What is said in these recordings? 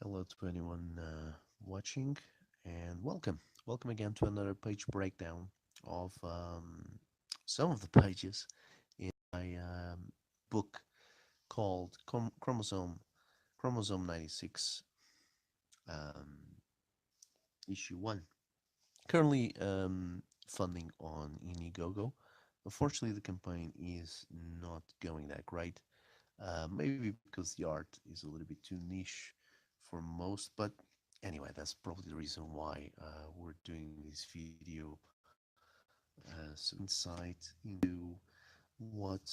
Hello to anyone watching, and welcome. Welcome again to another page breakdown of some of the pages in my book called Chromosome 96, um, issue 1. Currently funding on Indiegogo. Unfortunately, the campaign is not going that great. Maybe because the art is a little bit too niche for most, but anyway, that's probably the reason why we're doing this video. Some insight into what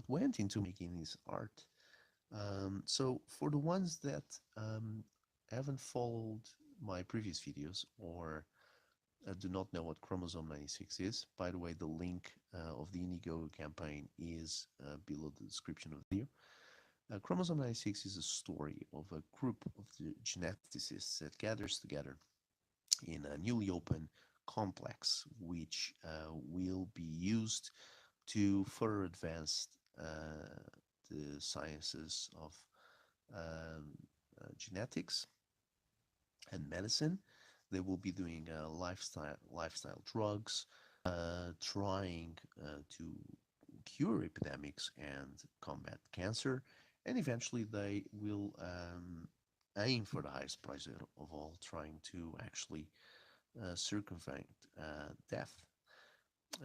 went into making this art. So for the ones that haven't followed my previous videos or do not know what Chromosome 96 is, by the way, the link of the Indiegogo campaign is below the description of the video. Chromosome 96 is a story of a group of the geneticists that gathers together in a newly open complex, which will be used to further advance the sciences of um, genetics and medicine. They will be doing lifestyle drugs, trying to cure epidemics and combat cancer, and eventually they will aim for the highest prize of all, trying to actually circumvent death.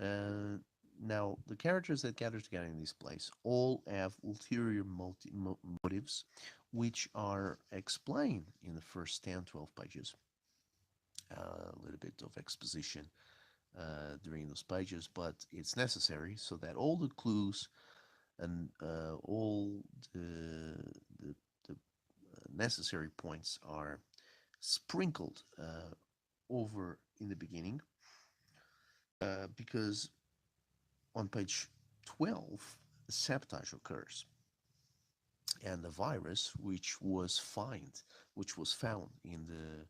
Uh, Now, the characters that gather together in this place all have ulterior motives, which are explained in the first 10, 12 pages. A little bit of exposition during those pages, but it's necessary so that all the clues and all the, the necessary points are sprinkled over in the beginning, because on page 12, sabotage occurs, and the virus, which was found in the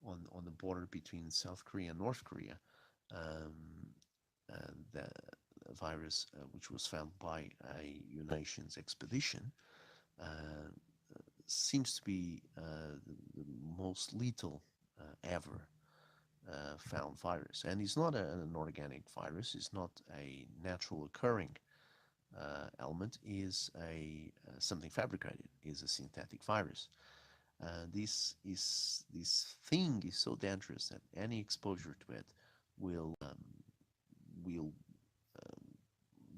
on the border between South Korea and North Korea, um, the virus which was found by a United Nations expedition, uh, seems to be the most lethal ever found virus, and it's not an organic virus. It's not a natural occurring element. Is a something fabricated. Is a synthetic virus. This thing is so dangerous that any exposure to it will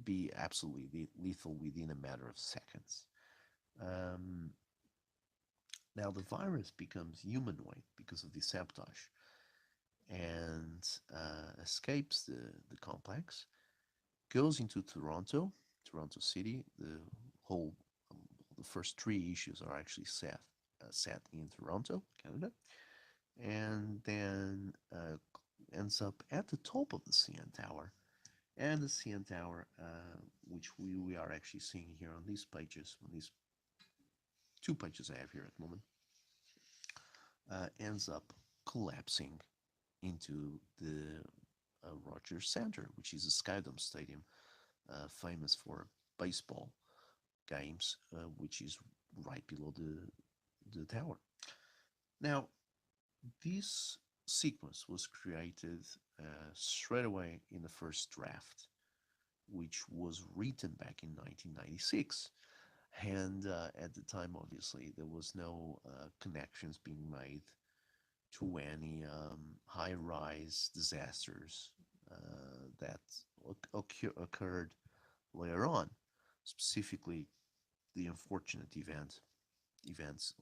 be absolutely lethal within a matter of seconds. Um, Now the virus becomes humanoid because of the sabotage and escapes the complex, goes into Toronto City. Whole the first three issues are actually set in Toronto, Canada, and then ends up at the top of the CN Tower. And the CN Tower, which we are actually seeing here on these pages, on these two pages I have here at the moment, ends up collapsing into the Rogers Center, which is a Skydome Stadium, famous for baseball games, which is right below the tower. Now, this sequence was created straight away in the first draft, which was written back in 1996. And at the time, obviously, there was no connections being made to any high-rise disasters that occurred later on, specifically the unfortunate events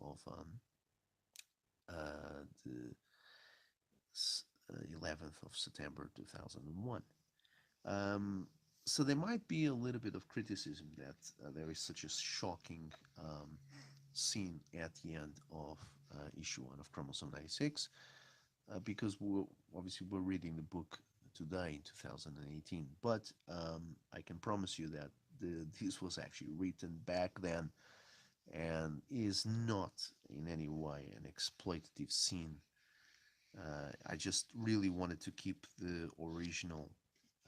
of the 11th of September 2001. Um, so there might be a little bit of criticism that there is such a shocking scene at the end of issue 1 of Chromosome 96, because obviously we're reading the book today in 2018. But I can promise you that this was actually written back then and is not in any way an exploitative scene. I just really wanted to keep the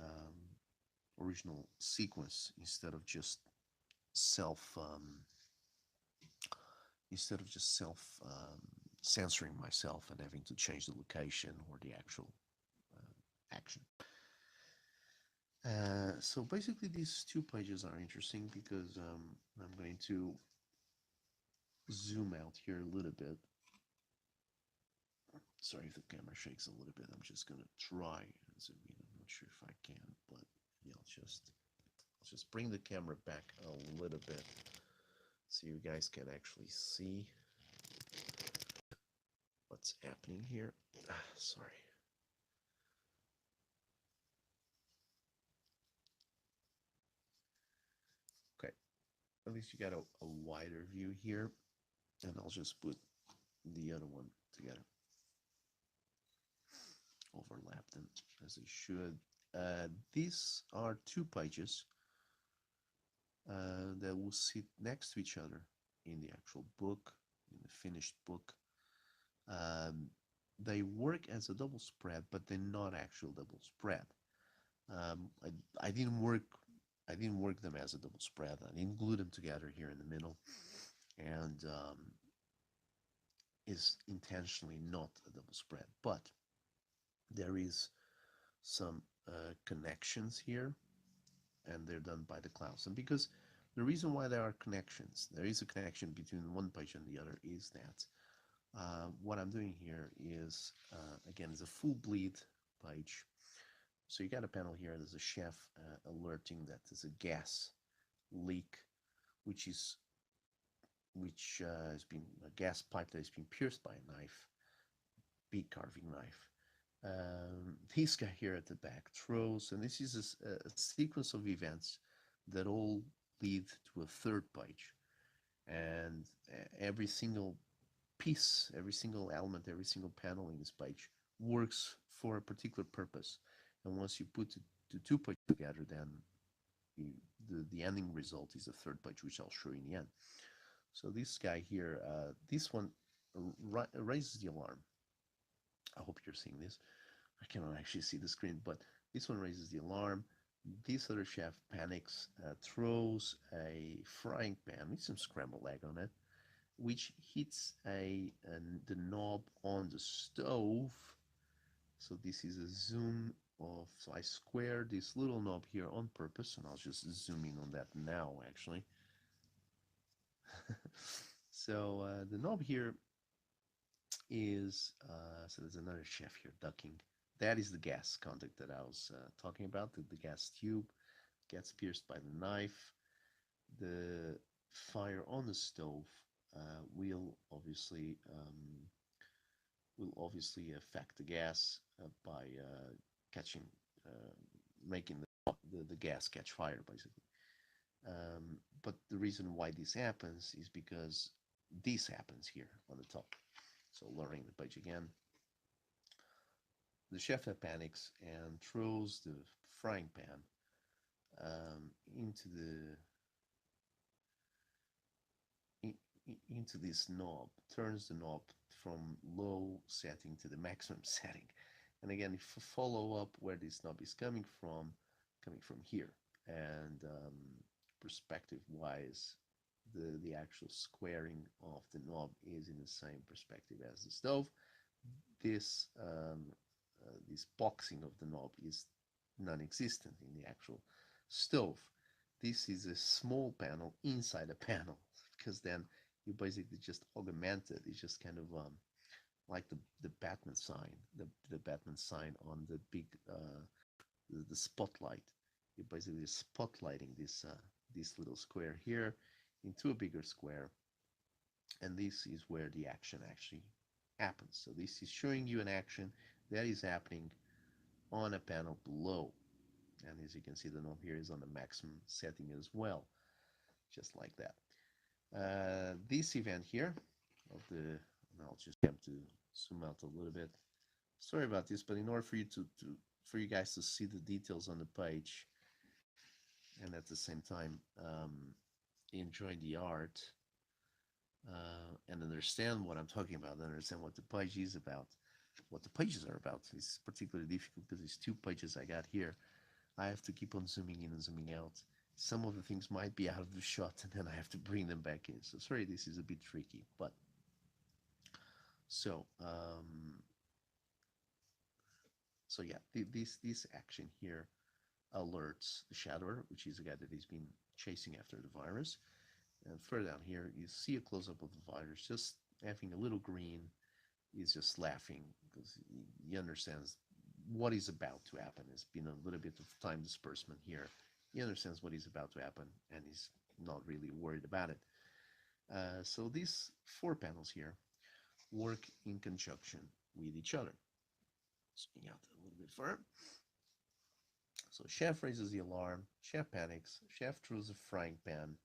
um, original sequence instead of just self instead of just self censoring myself and having to change the location or the actual action. So basically, these two pages are interesting because I'm going to zoom out here a little bit. Sorry if the camera shakes a little bit. I'm just gonna try and zoom in. I'm not sure if I can, but yeah, I'll just bring the camera back a little bit so you guys can actually see what's happening here. Sorry. Okay, at least you got a wider view here, and I'll just put the other one together. Overlap them as they should. These are two pages that will sit next to each other in the actual book, in the finished book. Um, they work as a double spread, but they're not actual double spread. Um, I, I didn't work I didn't work them as a double spread. I didn't glue them together here in the middle, and is intentionally not a double spread. But there is some connections here, and they're done by the clouds. And because the reason why there are connections, there is a connection between one page and the other, is that what I'm doing here is, again, is a full bleed page. So you got a panel here. There's a chef alerting that there's a gas leak, which is has been a gas pipe that has been pierced by a knife, big carving knife. This guy here at the back throws, and this is a sequence of events that all lead to a third page, and every single piece, every single element, every single panel in this page works for a particular purpose. And once you put the two pages together, then the ending result is a third page, which I'll show you in the end. So this guy here, this one raises the alarm. I hope you're seeing this. I cannot actually see the screen, but this one raises the alarm. This other chef panics, throws a frying pan with some scrambled egg on it, which hits the knob on the stove. So this is a zoom of, so I squared this little knob here on purpose, and I'll just zoom in on that now, actually. So the knob here is, so there's another chef here ducking. That is the gas conduct that I was talking about. The gas tube gets pierced by the knife. The fire on the stove will obviously affect the gas by catching, uh, making the gas catch fire, basically. But the reason why this happens is because this happens here on the top. So lowering the page again, the chef panics and throws the frying pan into into this knob, turns the knob from low setting to the maximum setting. And again, if you follow up where this knob is coming from here, and perspective wise, the actual squaring of the knob is in the same perspective as the stove. This boxing of the knob is non-existent in the actual stove. This is a small panel inside a panel, because then you basically just augment it. It's just kind of like the Batman sign, the Batman sign on the big the spotlight. You're basically spotlighting this little square here into a bigger square, and this is where the action actually happens. So this is showing you an action that is happening on a panel below. And as you can see, the knob here is on the maximum setting as well, just like that. This event here of the, and I'll just have to zoom out a little bit. Sorry about this, but in order for you for you guys to see the details on the page, and at the same time enjoy the art, and understand what I'm talking about, understand what the page is about, what the pages are about. It's particularly difficult because these two pages I got here, I have to keep on zooming in and zooming out, some of the things might be out of the shot and then I have to bring them back in. So sorry, this is a bit tricky, but so so yeah, this action here alerts the shadower, which is a guy that has been chasing after the virus. And further down here, you see a close-up of the virus just having a little green. He's just laughing because he understands what is about to happen. There's been a little bit of time disbursement here. He understands what is about to happen, and he's not really worried about it. So these four panels here work in conjunction with each other. Swing out a little bit further. So Chef raises the alarm, Chef panics, Chef throws a frying pan,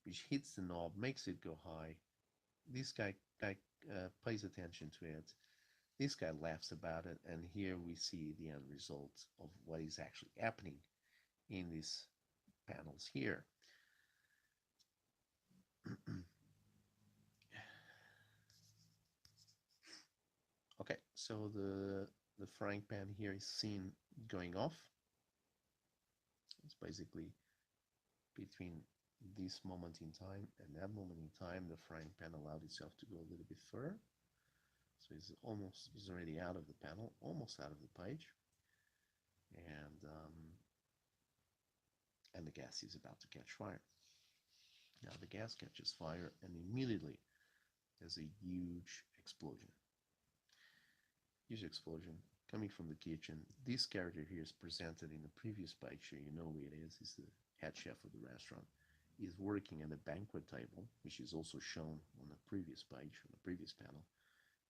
which hits the knob, makes it go high. This guy pays attention to it. This guy laughs about it, and here we see the end result of what is actually happening in these panels here. Okay, so the frying pan here is seen going off. It's basically between this moment in time and that moment in time, the frying pan allowed itself to go a little bit further. So it's already out of the panel, almost out of the page, and the gas is about to catch fire. Now the gas catches fire, and immediately there's a huge explosion. Huge explosion coming from the kitchen. This character here is presented in the previous page, so you know who it is. He's the head chef of the restaurant. He's working at a banquet table, which is also shown on the previous page, on the previous panel,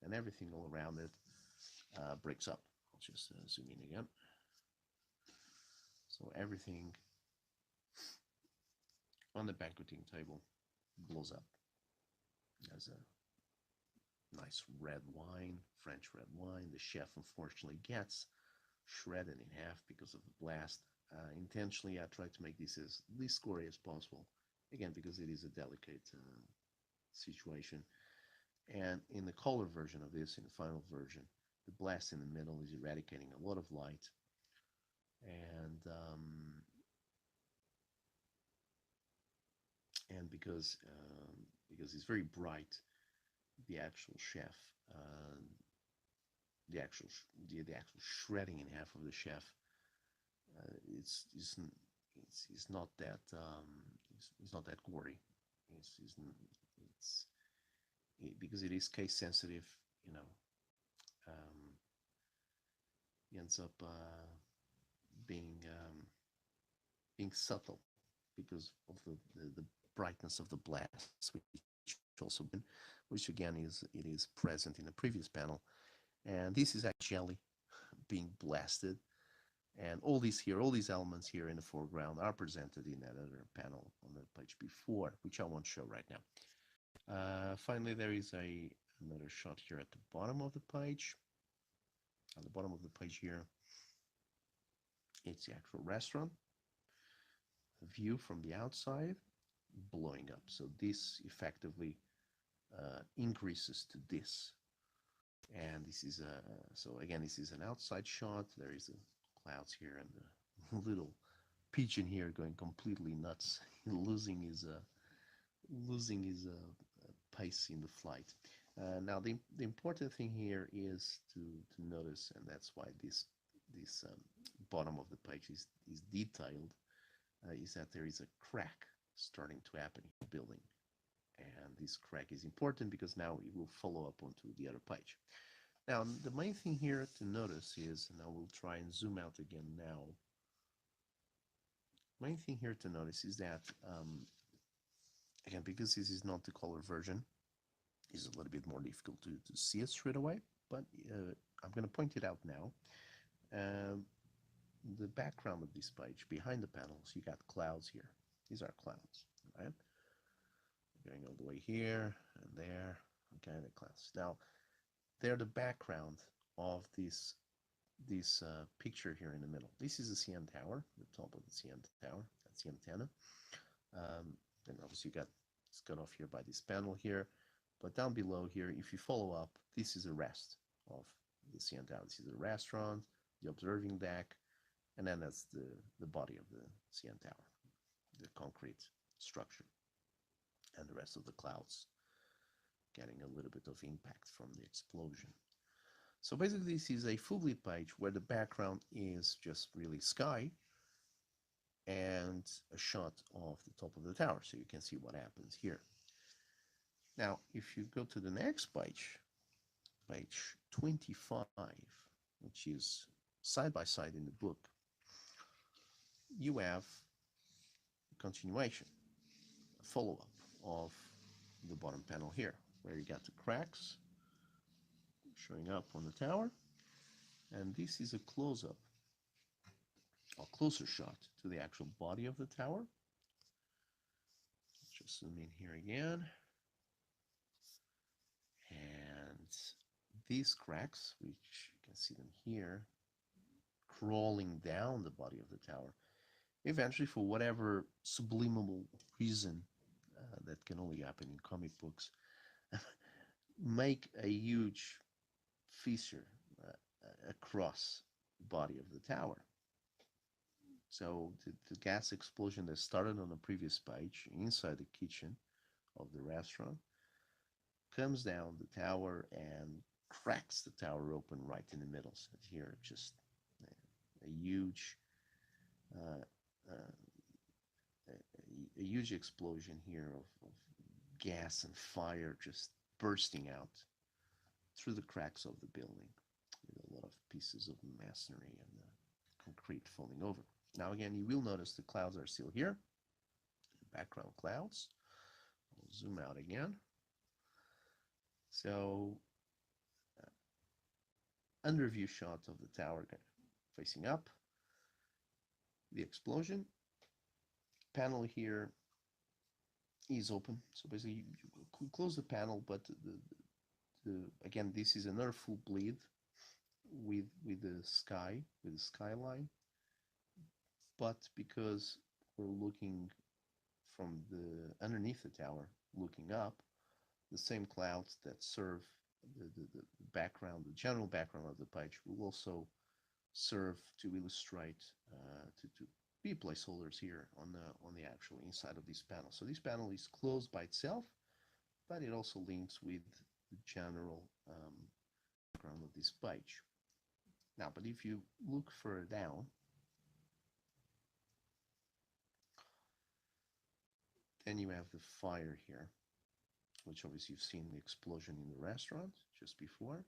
and everything all around it breaks up. I'll just zoom in again. So everything on the banqueting table blows up. There's a nice red wine, French red wine. The chef unfortunately gets shredded in half because of the blast. Intentionally, I tried to make this as least gory as possible, again, because it is a delicate situation. And in the color version of this, in the final version, the blast in the middle is eradicating a lot of light. And because it's very bright, the actual chef, uh, the actual shredding in half of the chef, it's it's not that it's not that gory. It's because it is case sensitive, you know. Um, he ends up being being subtle because of the brightness of the blast, which again is present in the previous panel, and this is actually jelly being blasted, and all these elements here in the foreground are presented in that other panel on the page before, which I won't show right now. Finally, there is another shot here at the bottom of the page. On the bottom of the page here, it's the actual restaurant. A view from the outside, blowing up. So this effectively increases to this. And this is so again, this is an outside shot. There is the clouds here and the little pigeon here going completely nuts, losing his pace in the flight. Now the important thing here is to notice, and that's why this bottom of the page is detailed, is that there is a crack starting to happen in the building. And this crack is important because now it will follow up onto the other page. Now, the main thing here to notice is, and I will try and zoom out again now, main thing here to notice is that, again, because this is not the color version, it's a little bit more difficult to see it straight away, but I'm going to point it out now. The background of this page, behind the panels, you got clouds here. These are clouds, right? Going all the way here and there, okay, the clouds. Now, they're the background of this picture here in the middle. This is the CN tower, the top of the CN tower. That's the antenna. Then obviously it's cut off here by this panel here. But down below here, if you follow up, this is the rest of the CN tower. This is the restaurant, the observing deck, and then that's the body of the CN tower. the concrete structure, and the rest of the clouds getting a little bit of impact from the explosion. So basically this is a full bleed page where the background is just really sky and a shot of the top of the tower, so you can see what happens here. Now if you go to the next page, page 25, which is side by side in the book, you have a continuation, a follow-up of the bottom panel here, where you got the cracks showing up on the tower, and this is a close-up, a closer shot to the actual body of the tower. Let's just zoom in here again, and these cracks, which you can see them here, crawling down the body of the tower, eventually, for whatever subliminal reason that can only happen in comic books, make a huge fissure across the body of the tower. So the gas explosion that started on the previous page inside the kitchen of the restaurant comes down the tower and cracks the tower open right in the middle. So here, just a huge, uh, uh, a huge explosion here of gas and fire just bursting out through the cracks of the building, with a lot of pieces of masonry and concrete falling over. Now again, you will notice the clouds are still here, background clouds. I'll zoom out again. So under view shot of the tower facing up, the explosion panel here is open. So basically you close the panel, but again, this is another full bleed with the skyline, but because we're looking from the underneath the tower, looking up, the same clouds that serve the background, the general background of the page, will also serve to illustrate, to be placeholders here on the actual inside of this panel. So this panel is closed by itself, but it also links with the general background of this page. Now, but if you look further down, then you have the fire here, which obviously you've seen the explosion in the restaurant just before,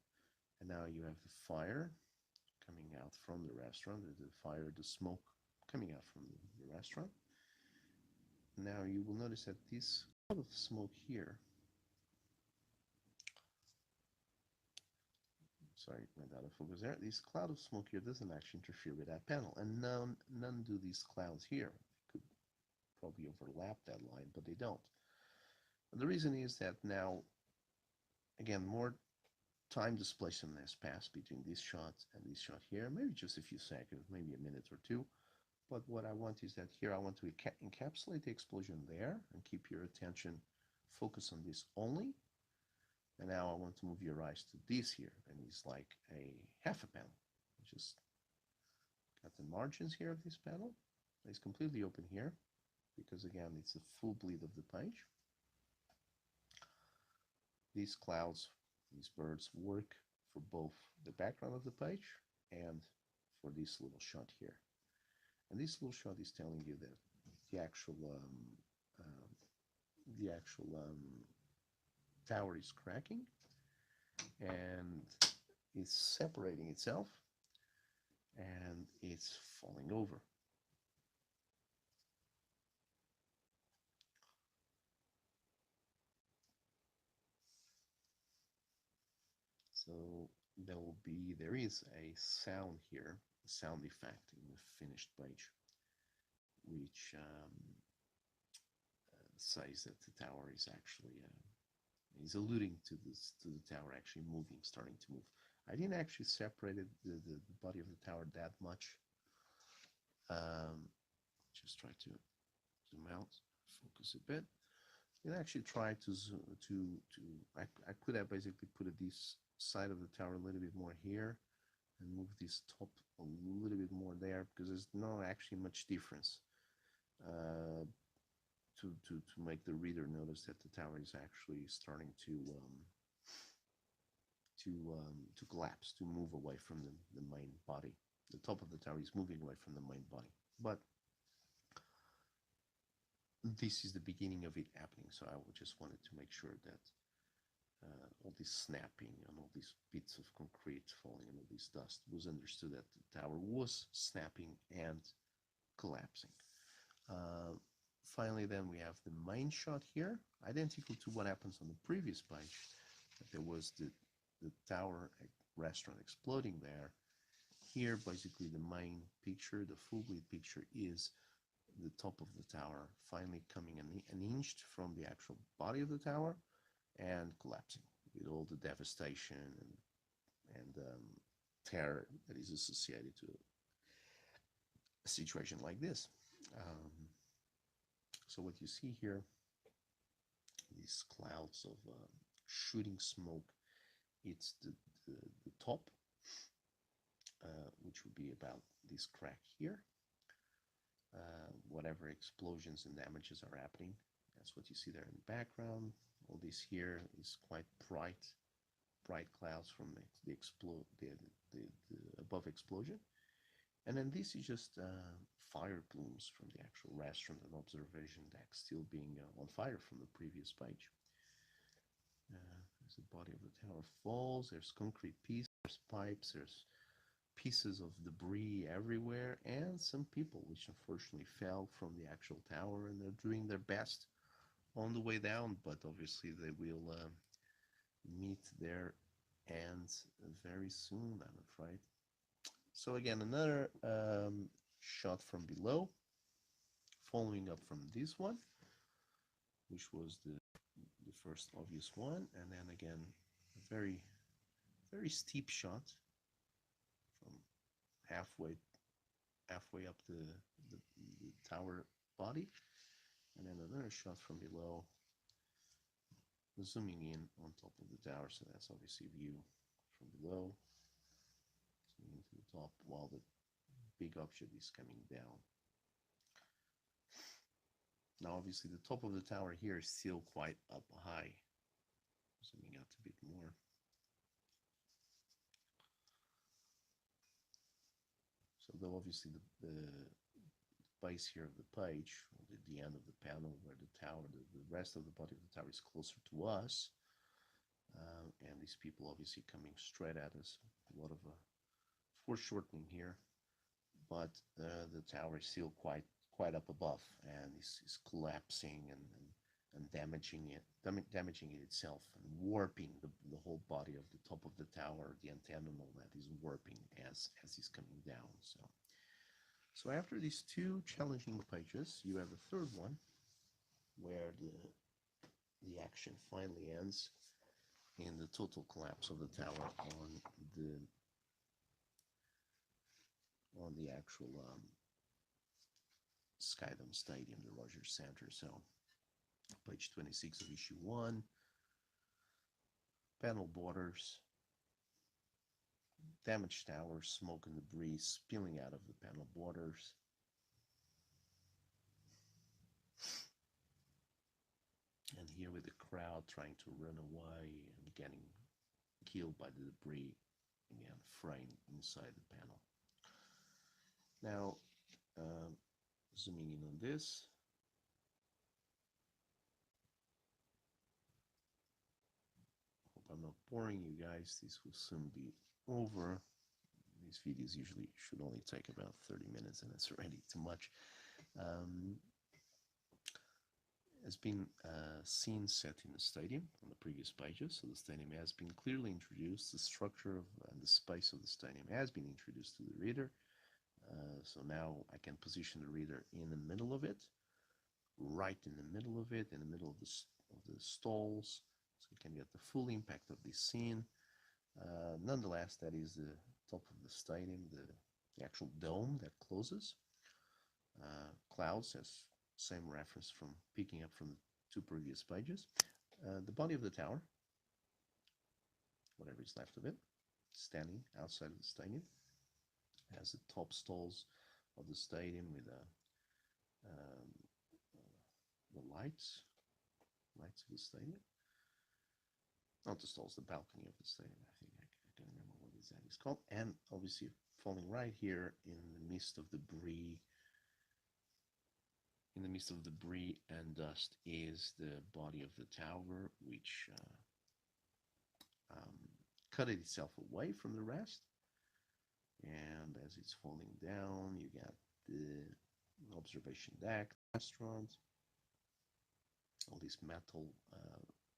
and now you have the fire coming out from the restaurant, the smoke coming out from the restaurant. Now you will notice that this cloud of smoke here, sorry, went out of focus there, this cloud of smoke here doesn't actually interfere with that panel, and none do these clouds here. Could probably overlap that line, but they don't. And the reason is that now, again, more time displacement has passed between this shot and this shot here, maybe just a few seconds, maybe a minute or two. But what I want is that here I want to encapsulate the explosion there and keep your attention focused on this only. And now I want to move your eyes to this here, and it's like a half a panel. Just got the margins here of this panel. It's completely open here because again it's a full bleed of the page. These clouds, these birds work for both the background of the page and for this little shot here. And this little shot is telling you that the actual tower is cracking and is separating itself and it's falling over. So there is a sound here, a sound effect in the finished page, which says that the tower is actually is alluding to the tower actually moving, starting to move. I didn't actually separate the body of the tower that much. Just try to zoom out, focus a bit. And actually try to I could have basically put this side of the tower a little bit more here and move this top a little bit more there because there's not actually much difference uh, to make the reader notice that the tower is actually starting to collapse, to move away from the main body. The top of the tower is moving away from the main body. But this is the beginning of it happening. So I just wanted to make sure that all this snapping and all these bits of concrete falling and all this dust was understood that the tower was snapping and collapsing. Uh, Finally, then we have the main shot here, identical to what happens on the previous page. There was the tower restaurant exploding there. Here, basically, the main picture, the full bleed picture, is the top of the tower finally coming an inch from the actual body of the tower and collapsing with all the devastation and terror that is associated to a situation like this. So what you see here, these clouds of shooting smoke, it's the top, which would be about this crack here. Whatever explosions and damages are happening, that's what you see there in the background. All this here is quite bright clouds from the above explosion. And then this is just fire plumes from the actual restaurant and observation deck still being on fire from the previous page. As the body of the tower falls, there's concrete pieces, there's pipes, there's pieces of debris everywhere, and some people which unfortunately fell from the actual tower, and they're doing their best on the way down, but obviously they will meet their ends very soon, I'm afraid. So again, another shot from below, following up from this one, which was the first obvious one, and then again, a very steep shot from halfway up the tower body, and then another shot from below, zooming in on top of the tower. So that's obviously view from below, zooming to the top while the big object is coming down. Now, obviously, the top of the tower here is still quite up high. Zooming out a bit more. So, though obviously the base here of the page, or the end of the panel where the tower, the rest of the body of the tower is closer to us, and these people obviously coming straight at us, a lot of foreshortening here, but the tower is still quite up above, and is collapsing and damaging it itself, and warping the whole body of the top of the tower, the antenna and all that is warping as it's coming down. So after these two challenging pages, you have a third one where the action finally ends in the total collapse of the tower on the actual Skydome Stadium, the Rogers Center. So page 26 of issue 1, panel borders, damaged tower, smoke and debris spilling out of the panel borders. And here with the crowd trying to run away and getting killed by the debris, again, framed inside the panel. Now, zooming in on this, hope I'm not boring you guys. This will soon be over. These videos usually should only take about 30 minutes, and it's already too much. Has been scene set in the stadium on the previous pages. So the stadium has been clearly introduced. The structure and the space of the stadium has been introduced to the reader. So now I can position the reader in the middle of it, right in the middle of it, in the middle of the stalls, so you can get the full impact of this scene. Nonetheless, that is the top of the stadium, the actual dome that closes. Clouds, as same reference from picking up from the two previous pages. The body of the tower, whatever is left of it, standing outside of the stadium, has the top stalls of the stadium with um, the lights of the stadium. Not the stalls, the balcony of the stadium. I think I can't remember what exactly it's called. And obviously, falling right here in the midst of debris, and dust, is the body of the tower, which um, cut itself away from the rest. And as it's falling down, you got the observation deck, restaurant, all these metal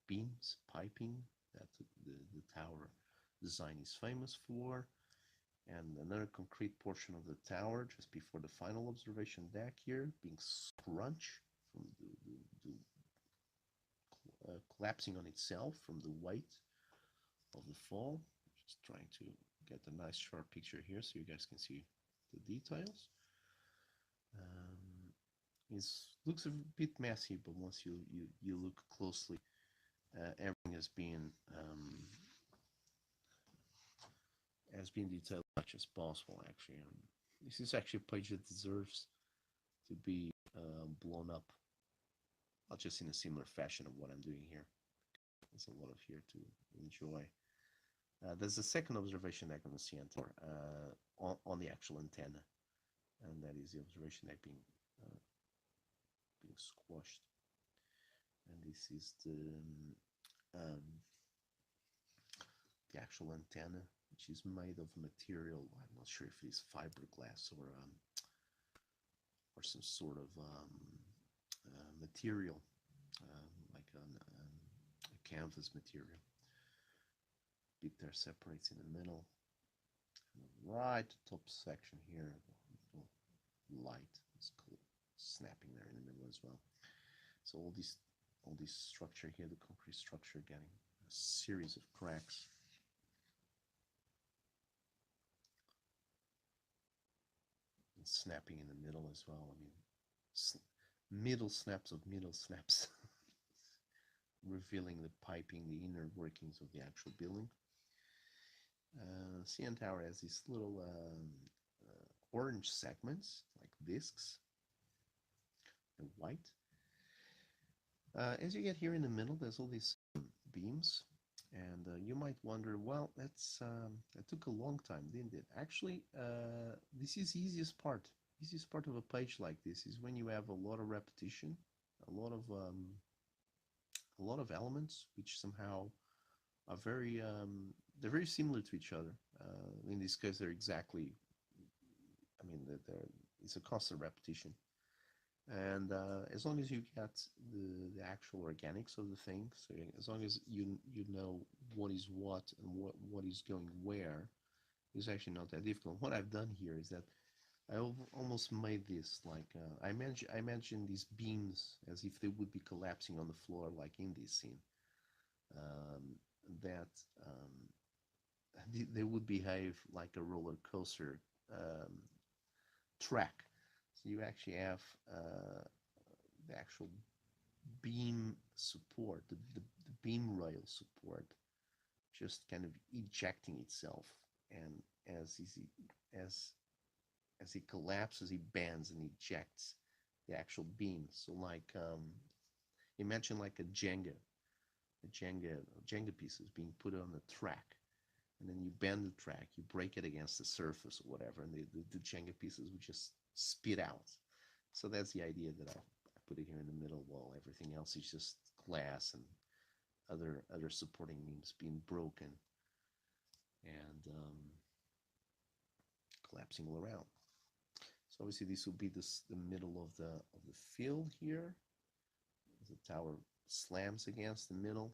beams, piping that the tower design is famous for, and another concrete portion of the tower just before the final observation deck here being scrunched from collapsing on itself from the weight of the fall. Just trying to get a nice sharp picture here so you guys can see the details. It looks a bit messy, but once you look closely, everything has been detailed as much as possible. Actually, this is actually a page that deserves to be blown up, not just in a similar fashion of what I'm doing here. There's a lot of here to enjoy. There's a second observation deck on the CN tower on the actual antenna, and that is the observation deck being squashed. And this is um, the actual antenna, which is made of material. I'm not sure if it's fiberglass or some sort of material, like a canvas material. Bit there separates in the middle. And right top section here, light is snapping there in the middle as well. So all this structure here, the concrete structure, getting a series of cracks. And snapping in the middle as well. I mean, middle snaps of middle snaps, revealing the piping, the inner workings of the actual building. CN Tower has these little orange segments, like discs, and white. As you get here in the middle, there's all these beams, and you might wonder, well, that took a long time, didn't it? Actually, this is the easiest part. Easiest part of a page like this is when you have a lot of repetition, a lot of elements which somehow are they're very similar to each other. In this case, they're exactly. I mean, it's a constant repetition. And as long as you get the actual organics of the thing, so as long as you know what is what and what is going where, it's actually not that difficult. What I've done here is that I almost made this like I imagine these beams as if they would be collapsing on the floor, like in this scene. Um, that they would behave like a roller coaster um, track. So you actually have the actual beam support, the beam rail support, just kind of ejecting itself, and as as it collapses, it bends and ejects the actual beam. So like imagine like a Jenga pieces being put on the track, and then you bend the track, you break it against the surface or whatever, and the Jenga pieces would just spit out. So that's the idea that I put it here in the middle, while everything else is just glass and other supporting beams being broken and collapsing all around. So obviously this will be the middle of the field here. The tower slams against the middle,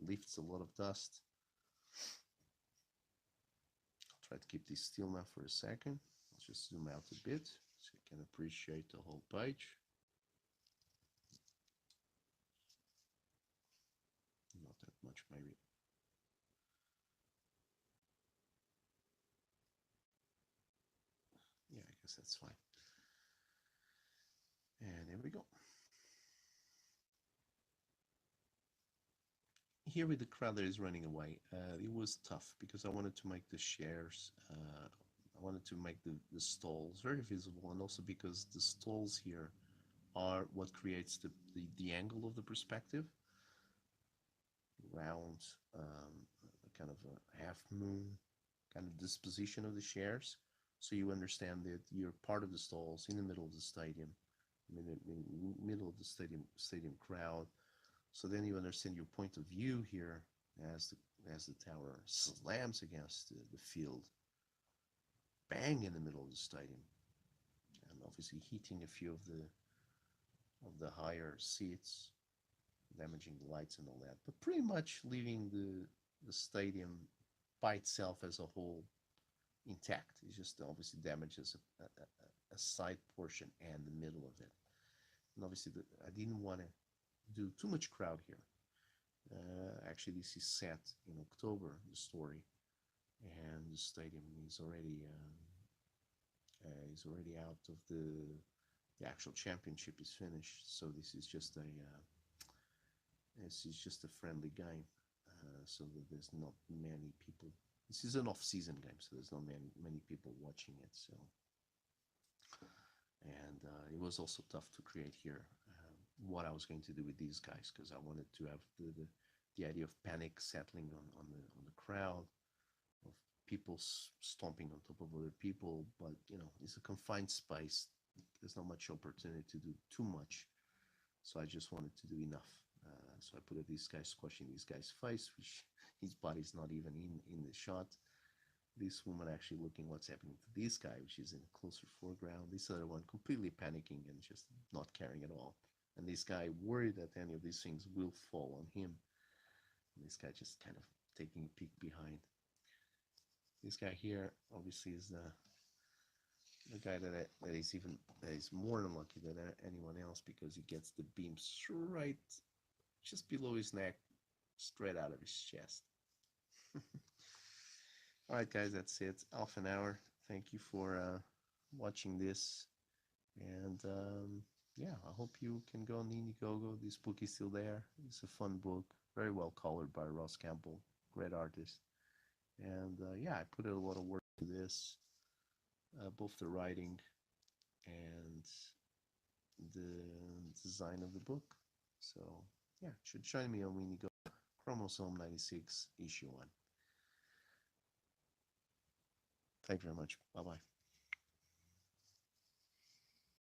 lifts a lot of dust. I'll try to keep this still now for a second. Let's just zoom out a bit so you can appreciate the whole page. Not that much, maybe. Yeah, I guess that's fine. And there we go. Here with the crowd that is running away, it was tough because I wanted to make the shares I wanted to make the stalls very visible, and also because the stalls here are what creates the angle of the perspective, round, kind of a half moon kind of disposition of the chairs. So you understand that you're part of the stalls in the middle of the stadium, middle of the stadium crowd. So then you understand your point of view here as the tower slams against the field, bang in the middle of the stadium, and obviously hitting a few of the higher seats, damaging the lights and all that, but pretty much leaving the stadium by itself as a whole intact. It just obviously damages a side portion and the middle of it. And obviously, I didn't want to do too much crowd here. Actually, this is set in October, the story, and the stadium is already out of the actual championship is finished. So this is just a friendly game, so that there's not many people. This is an off-season game, so there's not many people watching it. So, and it was also tough to create here what I was going to do with these guys, because I wanted to have the idea of panic settling on the crowd, of people stomping on top of other people, but it's a confined space. There's not much opportunity to do too much, so I just wanted to do enough. So I put this guy squashing this guy's face, which his body's not even in the shot. This woman actually looking what's happening to this guy, which is in a closer foreground. This other one completely panicking and just not caring at all. And this guy worried that any of these things will fall on him. And this guy just kind of taking a peek behind. This guy here obviously is the guy that is more unlucky than anyone else, because he gets the beam straight just below his neck, straight out of his chest. All right, guys, that's it. Half an hour. Thank you for watching this, and yeah, I hope you can go on Indiegogo. This book is still there. It's a fun book, very well colored by Ross Campbell, great artist. And yeah, I put a lot of work to this, both the writing and the design of the book. So yeah, should join me on Indiegogo. Chromosome 96, issue 1. Thank you very much. Bye bye.